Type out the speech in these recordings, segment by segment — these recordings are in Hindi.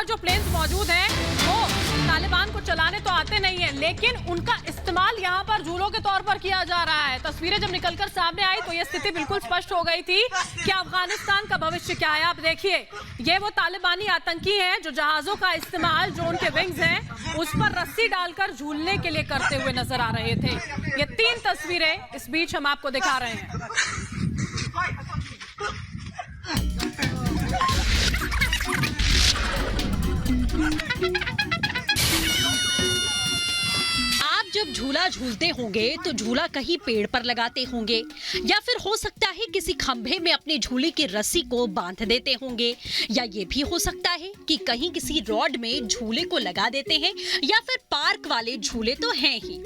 जो प्लेन्स मौजूद हैं वो तालिबान को चलाने तो आते नहीं हैं, लेकिन उनका इस्तेमाल यहाँ पर झूलों के तौर पर किया जा रहा है। तस्वीरें जब निकलकर सामने आई तो ये स्थिति बिल्कुल स्पष्ट हो गई थी कि अफगानिस्तान का भविष्य क्या है। आप देखिए, ये वो तालिबानी आतंकी हैं जो जहाजों का इस्तेमाल, जो उनके विंग्स हैं, उस पर रस्सी डालकर झूलने के लिए करते हुए नजर आ रहे थे। ये 3 तस्वीरें इस बीच हम आपको दिखा रहे हैं। जब झूला झूलते होंगे तो झूला कहीं पेड़ पर लगाते होंगे या फिर हो सकता है किसी खंभे में अपने झूले की रस्सी को बांध देते होंगे, या ये भी हो सकता है कि कहीं किसी रॉड में झूले को लगा देते हैं, या फिर पार्क वाले झूले तो हैं ही।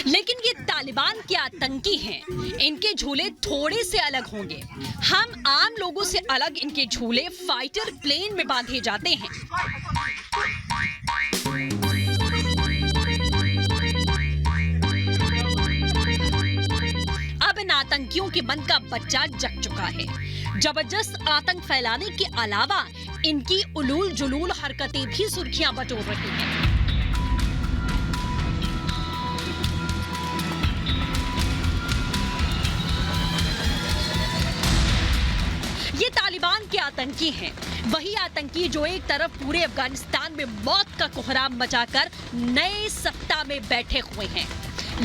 लेकिन ये तालिबान के आतंकी हैं, इनके झूले थोड़े से अलग होंगे। हम आम लोगों से अलग इनके झूले फाइटर प्लेन में बांधे जाते हैं। आतंकियों के मन का बच्चा जग चुका है। जबरदस्त आतंक फैलाने के अलावा इनकी उलूल जुलूल हरकतें भी सुर्खियां बटोर रही हैं। ये तालिबान के आतंकी हैं, वही आतंकी जो एक तरफ पूरे अफगानिस्तान में मौत का कोहराम मचाकर नए सत्ता में बैठे हुए हैं,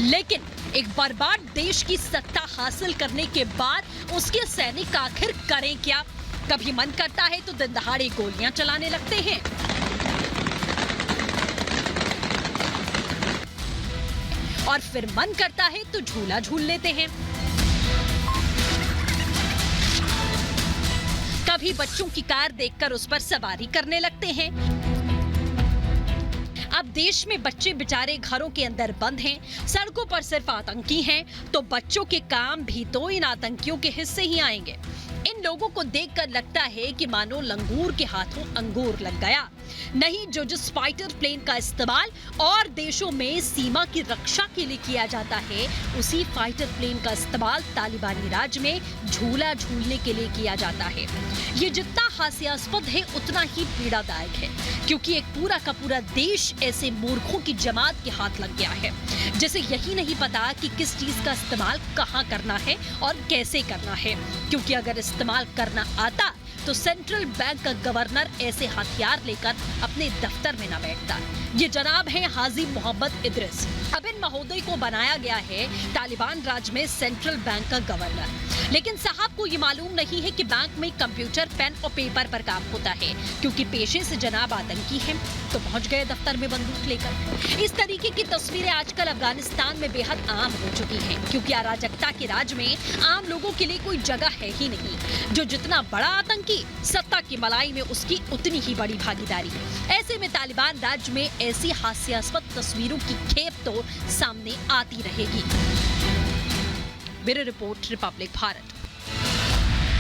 लेकिन एक बर्बाद देश की सत्ता हासिल करने के बाद उसके सैनिक आखिर करें क्या? कभी मन करता है तो दिन दहाड़े गोलियां चलाने लगते हैं, और फिर मन करता है तो झूला झूल लेते हैं। कभी बच्चों की कार देखकर उस पर सवारी करने लगते हैं। अब देश में बच्चे बेचारे घरों के अंदर बंद हैं, सड़कों पर सिर्फ आतंकी हैं, तो बच्चों के काम भी तो इन आतंकियों के हिस्से ही आएंगे। इन लोगों को देखकर लगता है कि मानो लंगूर के हाथों अंगूर लग गया। नहीं, जो जिस फाइटर प्लेन का इस्तेमाल और देशों में सीमा की रक्षा के लिए किया जाता है, उसी फाइटर प्लेन का इस्तेमाल तालिबानी राज में झूला झूलने के लिए किया जाता है। ये जितना हास्यास्पद है उतना ही पीड़ादायक है, क्योंकि एक पूरा का पूरा देश ऐसे मूर्खों की जमात के हाथ लग गया है, जिसे यही नहीं पता कि किस चीज का इस्तेमाल कहाँ करना है और कैसे करना है। क्योंकि अगर इस्तेमाल करना आता तो सेंट्रल बैंक का गवर्नर ऐसे हथियार लेकर अपने दफ्तर में न बैठता। ये जनाब हैं हाजी मोहम्मद इद्रिस। अब इन महोदय को बनाया गया है तालिबान राज में सेंट्रल बैंक का गवर्नर, लेकिन साहब को ये मालूम नहीं है कि बैंक में कंप्यूटर, पेन और पेपर पर काम होता है, क्योंकि पेशे से जनाब आतंकी हैं, तो पहुंच गए दफ्तर में बंदूक लेकर। इस तरीके की तस्वीरें आजकल अफगानिस्तान में बेहद आम हो चुकी हैं, क्योंकि अराजकता के राज में आम लोगों के लिए कोई जगह है ही नहीं। जो जितना बड़ा आतंकी, सत्ता की मलाई में उसकी उतनी ही बड़ी भागीदारी। ऐसे में तालिबान राज्य में ऐसी हास्यास्पद तस्वीरों की खेप तो सामने आती रहेगी। Bureau report, Republic Bharat.